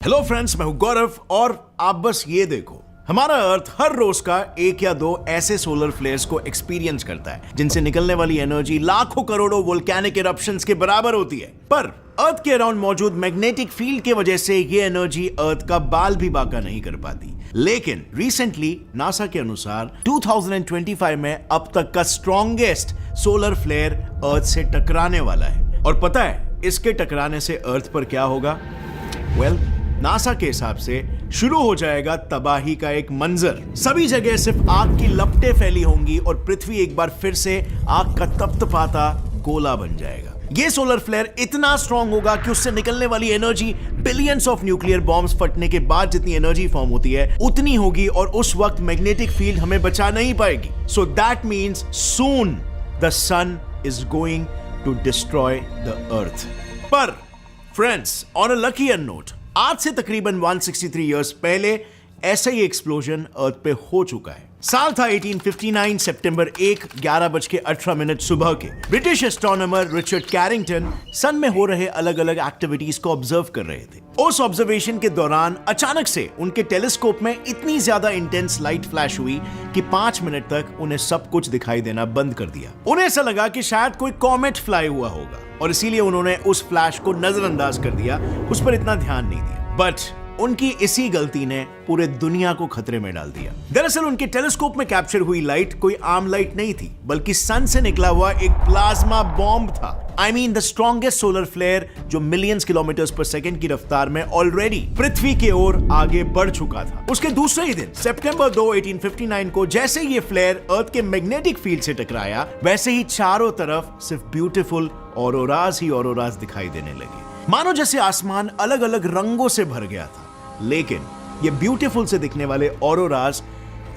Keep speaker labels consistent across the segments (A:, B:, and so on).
A: Hello friends, मैं हूं गौरव और आप बस ये देखो, हमारा अर्थ हर रोज का एक या दो ऐसे सोलर फ्लेयर्स को एक्सपीरियंस करता है जिनसे निकलने वाली एनर्जी लाखों करोड़ों वोल्केनिक इरप्शंस के बराबर होती है। पर अर्थ के अराउंड मौजूद मैग्नेटिक फील्ड की वजह से ये एनर्जी अर्थ का बाल भी बाका नहीं कर पाती। लेकिन रिसेंटली नासा के अनुसार 2025 में अब तक का स्ट्रॉन्गेस्ट सोलर फ्लेयर अर्थ से टकराने वाला है। और पता है इसके टकराने से अर्थ पर क्या होगा? नासा के हिसाब से शुरू हो जाएगा तबाही का एक मंजर। सभी जगह सिर्फ आग की लपटें फैली होंगी और पृथ्वी एक बार फिर से आग का तपतपाता गोला बन जाएगा। ये सोलर फ्लेयर इतना स्ट्रॉन्ग होगा कि उससे निकलने वाली energy billions of nuclear bombs फटने के बाद जितनी एनर्जी फॉर्म होती है उतनी होगी और उस वक्त मैग्नेटिक फील्ड हमें बचा नहीं पाएगी। So that means soon the sun is going to destroy the earth. पर friends, on a luckier note, आज से तकरीबन 163 इयर्स पहले ऐसा ही एक्सप्लोजन अर्थ पे हो चुका है। साल था 1859, सितंबर 1, 11:18 सुबह के। ब्रिटिश एस्ट्रोनॉमर रिचर्ड कैरिंगटन सन में हो रहे अलग अलग एक्टिविटीज को ऑब्जर्व कर रहे थे। उस ऑब्जर्वेशन के दौरान अचानक से उनके टेलीस्कोप में इतनी ज्यादा इंटेंस लाइट फ्लैश हुई कि 5 मिनट तक उन्हें सब कुछ दिखाई देना बंद कर दिया। उन्हें ऐसा लगा कि शायद कोई कॉमेट फ्लाई हुआ होगा और इसीलिए उन्होंने उस फ्लैश को नजरअंदाज कर दिया, उस पर इतना ध्यान नहीं दिया। बट उनकी इसी गलती ने पूरे दुनिया को खतरे में डाल दिया। दरअसल उनके टेलीस्कोप में कैप्चर हुई लाइट कोई आम लाइट नहीं थी, बल्कि सन से निकला हुआ एक प्लाज्मा बॉम्ब था। I mean the strongest solar flare जो मिलियंस किलोमीटर्स पर सेकंड की रफ्तार में ऑलरेडी पृथ्वी की ओर आगे बढ़ चुका था। उसके दूसरे ही दिन सितंबर 2, 1859 को जैसे ये फ्लेयर अर्थ के मैग्नेटिक फील्ड से टकराया, वैसे ही चारों तरफ सिर्फ ब्यूटीफुल ऑरोराज ही ऑरोराज दिखाई देने लगे, मानो जैसे आसमान अलग अलग रंगों से भर गया था। लेकिन ये ब्यूटीफुल से दिखने वाले ऑरोराज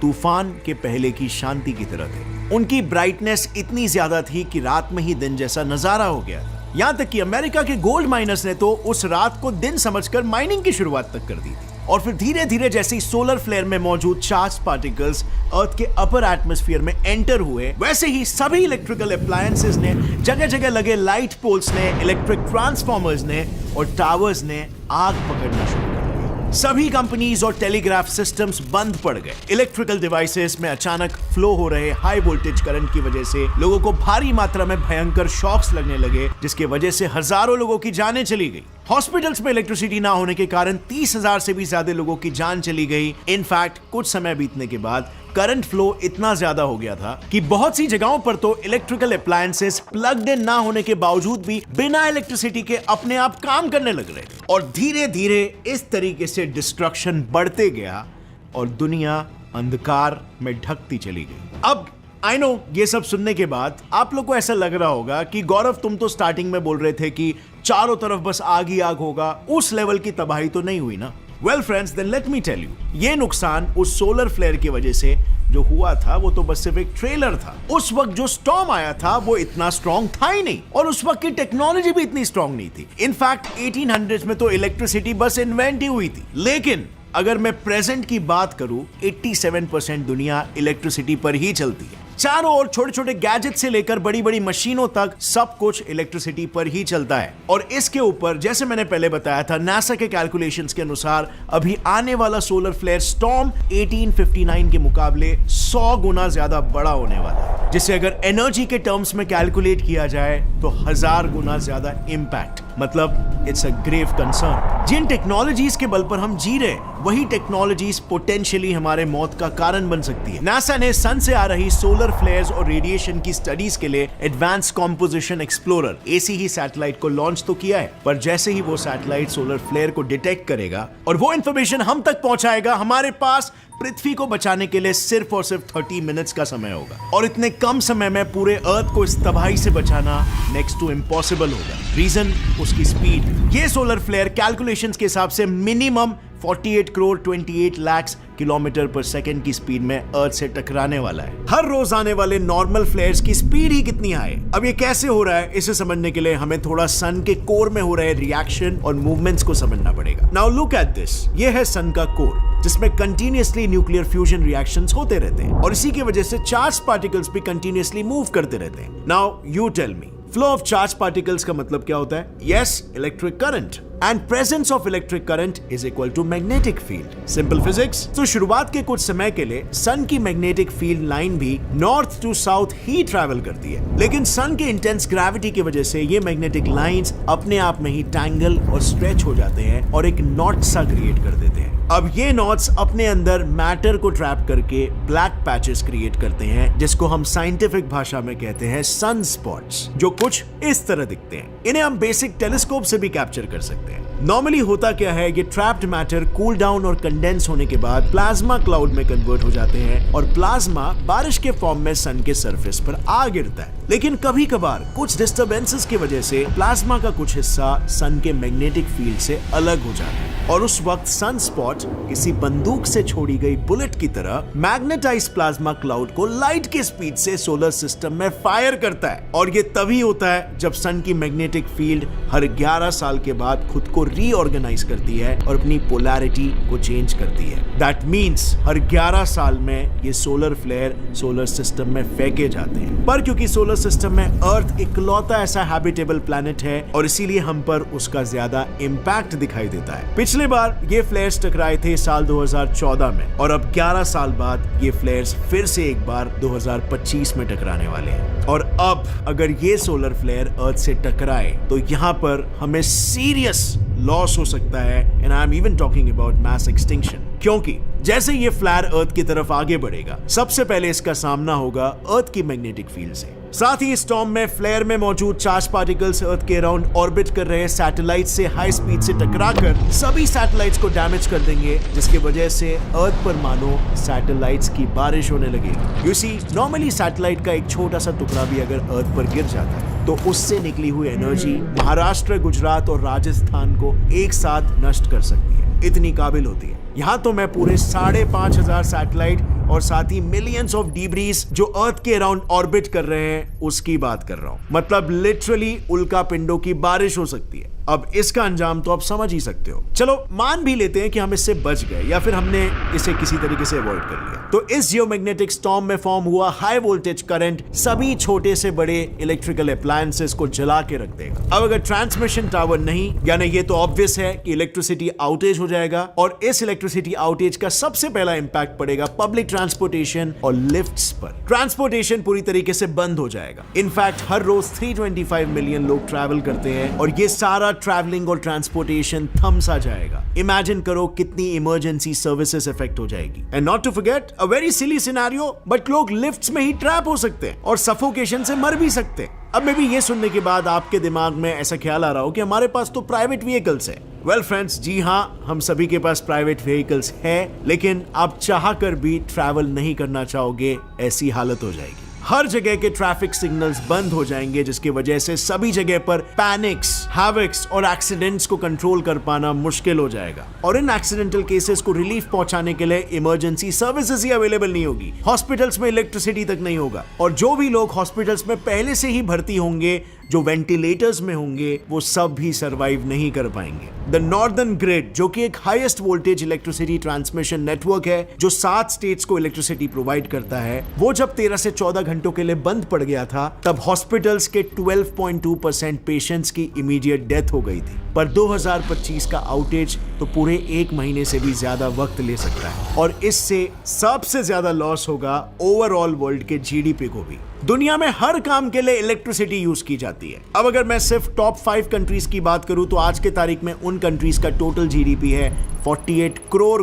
A: तूफान के पहले की शांति की तरह थे। उनकी ब्राइटनेस इतनी ज्यादा थी कि रात में ही दिन जैसा नजारा हो गया था। यहां तक कि अमेरिका के गोल्ड माइनर्स ने तो उस रात को दिन समझकर माइनिंग की शुरुआत तक कर दी थी। और फिर धीरे धीरे जैसे ही सोलर फ्लेयर में मौजूद चार्ज पार्टिकल्स अर्थ के अपर एटमॉस्फेयर में एंटर हुए, वैसे ही सभी इलेक्ट्रिकल अप्लायंसेस ने, जगह जगह लगे लाइट पोल्स ने, इलेक्ट्रिक ट्रांसफॉर्मर्स ने और टावर्स ने आग पकड़ना शुरू कर दिया। सभी कंपनीज और टेलीग्राफ सिस्टम्स बंद पड़ गए। इलेक्ट्रिकल डिवाइसेस में अचानक फ्लो हो रहे हाई वोल्टेज करंट की वजह से लोगों को भारी मात्रा में भयंकर शॉक्स लगने लगे, जिसकी वजह से हजारों लोगों की जानें चली गई। हॉस्पिटल्स में इलेक्ट्रिसिटी ना होने के कारण 30,000 से भी ज्यादा लोगों की जान चली गई। इनफैक्ट कुछ समय बीतने के बाद करंट फ्लो इतना ज्यादा हो गया था कि बहुत सी जगहों पर तो इलेक्ट्रिकल अप्लायंसेस प्लग्ड इन ना होने के बावजूद भी बिना इलेक्ट्रिसिटी के अपने आप काम करने लग रहे थे। और धीरे धीरे इस तरीके से डिस्ट्रक्शन बढ़ते गया और दुनिया अंधकार में ढकती चली गई। अब आई नो ये सब सुनने के बाद आप लोग को ऐसा लग रहा होगा कि गौरव, तुम तो स्टार्टिंग में बोल रहे थे कि चारों तरफ बस आग ही आग होगा, उस लेवल की तबाही तो नहीं हुई ना। Well friends, then let me tell you, ये नुकसान उस सोलर फ्लेयर की वजह से जो हुआ था वो तो बस सिर्फ एक ट्रेलर था। उस वक्त जो स्टॉर्म आया था वो इतना स्ट्रॉन्ग था ही नहीं और उस वक्त की टेक्नोलॉजी भी इतनी स्ट्रॉन्ग नहीं थी। इनफैक्ट 1800s में तो इलेक्ट्रिसिटी बस इन्वेंट ही हुई थी। लेकिन अगर मैं प्रेजेंट की बात करूं, 87% दुनिया इलेक्ट्रिसिटी पर ही चलती है। चारों ओर छोटे छोटे गैजेट से लेकर बड़ी बड़ी मशीनों तक सब कुछ इलेक्ट्रिसिटी पर ही चलता है। और इसके ऊपर जैसे मैंने पहले बताया था, नासा के कैलकुलेशंस के अनुसार अभी आने वाला सोलर फ्लेयर स्टॉर्म 1859 के मुकाबले 100 गुना ज्यादा बड़ा होने वाला है, जिसे अगर एनर्जी के टर्म्स में कैलकुलेट किया जाए तो 1000 गुना ज्यादा इंपैक्ट। मतलब इट्स अ ग्रेव कंसर्न। जिन टेक्नोलॉजीज के बल पर हम जी रहे हैं, वही टेक्नोलॉजीज पोटेंशियली हमारे मौत का कारण बन सकती है। नासा ने सन से आ रही सोलर फ्लेयर्स और रेडिएशन की स्टडीज के लिए एडवांस कॉम्पोजिशन एक्सप्लोरर एसी ही सैटेलाइट को लॉन्च तो किया है, पर जैसे ही वो सैटेलाइट सोलर फ्लेयर को डिटेक्ट करेगा और वो इंफॉर्मेशन हम तक पहुंचाएगा, हमारे पास पृथ्वी को बचाने के लिए सिर्फ और सिर्फ 30 मिनट्स का समय होगा। और इतने कम समय में पूरे अर्थ को इस तबाही से बचाना नेक्स्ट टू इम्पॉसिबल होगा। रीजन उसकी स्पीड। ये सोलर फ्लेयर कैलकुलेशंस के हिसाब से मिनिमम 48 करोड़ 28 लाख किलोमीटर पर सेकंड की स्पीड में अर्थ से टकराने वाला है। हर रोज आने वाले नॉर्मल फ्लेयर्स की स्पीड ही कितनी हाई। अब ये कैसे हो रहा है, इसे समझने के लिए हमें थोड़ा सन के कोर में हो रहे रिएक्शन और मूवमेंट्स को समझना पड़ेगा। Now look at this. ये है सन का कोर, जिसमें कंटिन्यूअसली न्यूक्लियर फ्यूजन रिएक्शंस होते रहते हैं और इसी की वजह से चार्ज पार्टिकल्स भी कंटिन्यूअसली मूव करते रहते हैं। Now you tell me, flow of charge particles का मतलब क्या होता है? Yes, electric current. And presence of electric current is equal to magnetic field. Simple physics. तो शुरुआत के कुछ समय के लिए सन की मैग्नेटिक फील्ड लाइन भी नॉर्थ टू साउथ ही ट्रैवल करती है, लेकिन सन के इंटेंस ग्रेविटी की वजह से ये मैग्नेटिक लाइंस अपने आप में ही टैंगल और स्ट्रेच हो जाते हैं और एक नॉट सा क्रिएट कर देते हैं। अब ये नॉट्स अपने अंदर मैटर को ट्रैप करके ब्लैक पैचेस क्रिएट करते हैं, जिसको हम साइंटिफिक भाषा में कहते हैं सन स्पॉट्स, जो कुछ इस तरह दिखते हैं। इन्हें हम बेसिक टेलीस्कोप से भी कैप्चर कर सकते हैं। नॉर्मली होता क्या है, ये ट्रैप्ड मैटर कूल डाउन और कंडेंस होने के बाद प्लाज्मा क्लाउड में कन्वर्ट हो जाते हैं और प्लाज्मा बारिश के फॉर्म में सन के सरफेस पर आ गिरता है। लेकिन कभी कभार कुछ डिस्टरबेंसेस की वजह से प्लाज्मा का कुछ हिस्सा सन के मैग्नेटिक फील्ड से अलग हो जाता है और उस वक्त सन स्पॉट किसी बंदूक से छोड़ी गई बुलेट की तरह मैग्नेटाइज प्लाज्मा क्लाउड को लाइट के स्पीड से सोलर सिस्टम में फायर करता है। और ये तभी होता है जब सन की मैग्नेटिक फील्ड हर 11 साल के बाद खुद को रीऑर्गेनाइज करती है और अपनी पोलैरिटी को चेंज करती है। दैट मींस हर 11 साल में ये सोलर फ्लेयर सोलर सिस्टम में फेंके जाते हैं। पर क्योंकि सोलर सिस्टम में अर्थ इकलौता ऐसा हैबिटेबल प्लैनेट है और इसीलिए हम पर उसका ज्यादा इंपैक्ट दिखाई देता है। पिछले बार ये फ्लेयर्स टकराए थे साल 2014 में और अब 11 साल बाद ये फ्लेयर्स फिर से एक बार 2025 में टकराने वाले हैं। और अब अगर ये सोलर फ्लेयर अर्थ से टकराए तो यहाँ पर हमें सीरियस लॉस हो सकता है, and I am even talking about mass extinction. क्योंकि जैसे ये फ्लेयर अर्थ की तरफ आगे बढ़ेगा, सबसे पहले इसका सामना होगा अर्थ की मैग्नेटिक फील्ड से। साथ ही स्टॉर्म में फ्लेयर में मौजूद चार्ज पार्टिकल्स अर्थ के अराउंड ऑर्बिट कर रहे सैटेलाइट से हाई स्पीड से टकराकर सभी सैटेलाइट्स को डैमेज कर देंगे, जिसकी वजह से अर्थ पर मानो सैटेलाइट्स की बारिश होने लगेगी। यू सी, नॉर्मली सैटेलाइट का एक छोटा सा टुकड़ा भी अगर अर्थ पर गिर जाता है तो उससे निकली हुई एनर्जी महाराष्ट्र, गुजरात और राजस्थान को एक साथ नष्ट कर सकती है। इतनी काबिल होती है। यहाँ तो मैं पूरे 5,500 सैटेलाइट और साथ ही मिलियंस ऑफ डिब्रीज जो अर्थ के अराउंड ऑर्बिट कर रहे हैं उसकी बात कर रहा हूँ। मतलब लिटरली उल्का पिंडों की बारिश हो सकती है। अब इसका अंजाम तो आप समझ ही सकते हो। चलो मान भी लेते हैं कि हम इससे बच गए या फिर हमने इसे किसी तरीके से अवॉइड कर लिया, तो इस जियोमैग्नेटिक स्टॉर्म में फॉर्म हुआ हाई वोल्टेज करंट सभी छोटे से बड़े इलेक्ट्रिकल अप्लायंसेस को जला के रख देगा। अब अगर ट्रांसमिशन टावर नहीं, यानी ये तो ऑब्वियस है कि इलेक्ट्रिसिटी आउटेज हो जाएगा और इस इलेक्ट्रिसिटी आउटेज का सबसे पहला इंपैक्ट पड़ेगा पब्लिक ट्रांसपोर्टेशन और लिफ्ट्स पर। ट्रांसपोर्टेशन पूरी तरीके से बंद हो जाएगा। इनफैक्ट हर रोज 325 मिलियन लोग ट्रैवल करते हैं और ये सारा ट्रैवलिंग और ट्रांसपोर्टेशन थम सा जाएगा। इमेजिन करो कितनी इमरजेंसी सर्विसेज इफेक्ट हो जाएगी। And not to forget a very silly scenario, but लोग लिफ्ट्स में ही ट्रैप हो सकते हैं और सफोकेशन से मर भी सकते हैं। अब मे भी ये सुनने के बाद आपके दिमाग में ऐसा ख्याल आ रहा हो कि हमारे पास तो प्राइवेट व्हीकल्स है। वेल फ्रेंड्स, जी हाँ, हम सभी के पास प्राइवेट व्हीकल्स है, लेकिन आप चाह कर भी ट्रैवल नहीं करना चाहोगे, ऐसी हालत हो जाएगी। हर जगह के ट्रैफिक सिग्नल्स बंद हो जाएंगे, जिसकी वजह से सभी जगह पर पैनिक्स, हैवक्स और एक्सीडेंट्स को कंट्रोल कर पाना मुश्किल हो जाएगा। और इन एक्सीडेंटल केसेस को रिलीफ पहुंचाने के लिए इमरजेंसी सर्विसेज ही अवेलेबल नहीं होगी। हॉस्पिटल्स में इलेक्ट्रिसिटी तक नहीं होगा और जो भी लोग हॉस्पिटल्स में पहले से ही भर्ती होंगे, जो वेंटिलेटर्स में होंगे, वो सब भी सरवाइव नहीं कर पाएंगे। द नॉर्दर्न ग्रिड, जो कि एक highest voltage electricity transmission network है जो 7 स्टेट्स को इलेक्ट्रिसिटी प्रोवाइड करता है, वो जब 13 से 14 घंटों के लिए बंद पड़ गया था, तब हॉस्पिटल्स के 12.2% पेशेंट्स की इमीडिएट डेथ हो गई थी। पर 2025 का आउटेज तो पूरे 1 महीने से भी ज्यादा वक्त ले सकता है और इससे सबसे ज्यादा लॉस होगा ओवरऑल वर्ल्ड के जीडीपी को भी। दुनिया में हर काम के लिए इलेक्ट्रिसिटी यूज की जाती है। अब अगर मैं सिर्फ टॉप 5 कंट्रीज की बात करूं तो आज के तारीख में उन कंट्रीज का टोटल जीडीपी है 48 करोड़।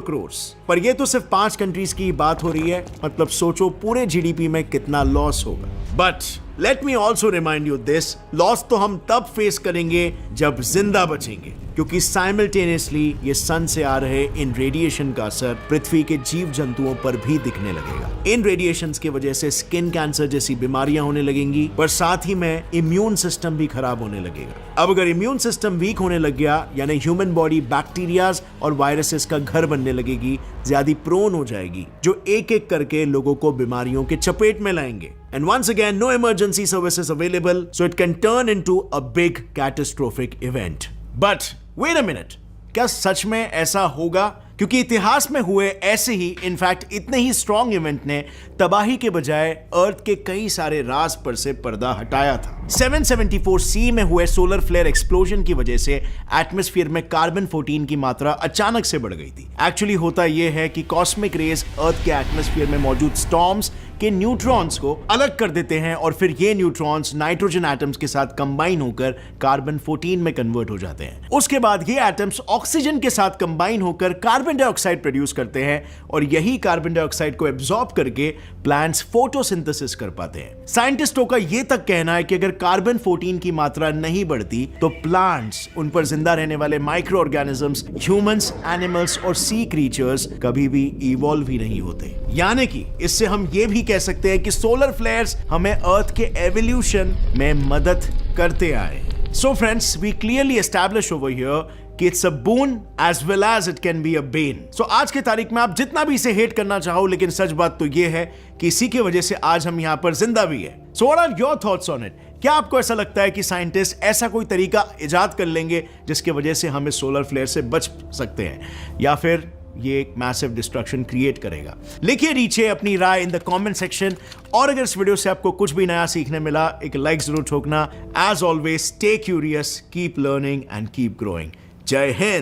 A: पर ये तो सिर्फ 5 कंट्रीज की बात हो रही है, मतलब सोचो पूरे जीडीपी में कितना लॉस होगा। But let me also remind you this, loss तो हम तब फेस करेंगे जब जिंदा बचेंगे, क्योंकि साइमल्टेनियसली ये सन से आ रहे इन रेडिएशन का असर पृथ्वी के जीव जंतुओं पर भी दिखने लगेगा। इन रेडिएशंस की वजह से स्किन कैंसर जैसी बीमारियां होने लगेंगी, पर साथ ही में इम्यून सिस्टम भी खराब होने लगेगा। अब अगर इम्यून सिस्टम वीक होने लग गया, यानी ह्यूमन बॉडी बैक्टीरियाज और वायरसेस का घर बनने लगेगी, ज्यादा प्रोन हो जाएगी, जो एक एक करके लोगों को बीमारियों के चपेट में लाएंगे। And once again, no emergency services available, so it can turn into a big catastrophic event. But wait a minute, क्या सच में ऐसा होगा? क्योंकि इतिहास में हुए ऐसे ही इनफैक्ट इतने ही स्ट्रॉन्ग इवेंट ने तबाही के बजाय अर्थ के कई सारे राज पर से पर्दा हटाया था। 774 सी में हुए सोलर फ्लेयर एक्सप्लोजन की वजह से एटमॉस्फेयर में कार्बन 14 की मात्रा अचानक से बढ़ गई थी। एक्चुअली होता यह है कि कॉस्मिक रेज अर्थ के एटमॉस्फेयर में मौजूद स्टॉर्म्स के न्यूट्रॉन्स को अलग कर देते हैं और फिर ये न्यूट्रॉन्स नाइट्रोजन एटम्स के साथ कंबाइन होकर कार्बन 14 में कन्वर्ट हो जाते हैं। उसके बाद ये एटम्स ऑक्सीजन के साथ कंबाइन होकर कार्बन डाइऑक्साइड प्रोड्यूस करते हैं और यही कार्बन डाइऑक्साइड को एब्जॉर्ब करके प्लांट्स फोटोसिंथेसिस कर पाते हैं। साइंटिस्टों का यह तक कहना है कि अगर कार्बन 14 की मात्रा नहीं बढ़ती तो प्लांट्स, उन पर जिंदा रहने वाले माइक्रो ऑर्गेनिजम्स, ह्यूमंस, एनिमल्स और सी क्रीचर्स कभी भी इवॉल्व ही नहीं होते। यानी कि इससे हम ये भी कह सकते हैं कि सोलर फ्लेयर्स हमें अर्थ के एवोल्यूशन में मदद करते आए। So friends, we clearly establish over here कि it's a boon as well as it can be a bane. So आज के तारीख में आप जितना भी इसे हेट करना चाहो, लेकिन सच बात तो ये है कि इसी की वजह से आज हम यहाँ पर जिंदा भी है। So what are your thoughts on it? क्या आपको ऐसा लगता है कि साइंटिस्ट ऐसा कोई तरीका इजाद कर लेंगे जिसकी वजह से हम इस सोलर फ्लेयर से बच सकते हैं, या फिर ये एक मैसिव डिस्ट्रक्शन क्रिएट करेगा? लिखिए नीचे अपनी राय इन द कमेंट सेक्शन। और अगर इस वीडियो से आपको कुछ भी नया सीखने मिला, एक लाइक जरूर ठोकना। As always, stay curious, keep learning and keep growing. जय हिंद।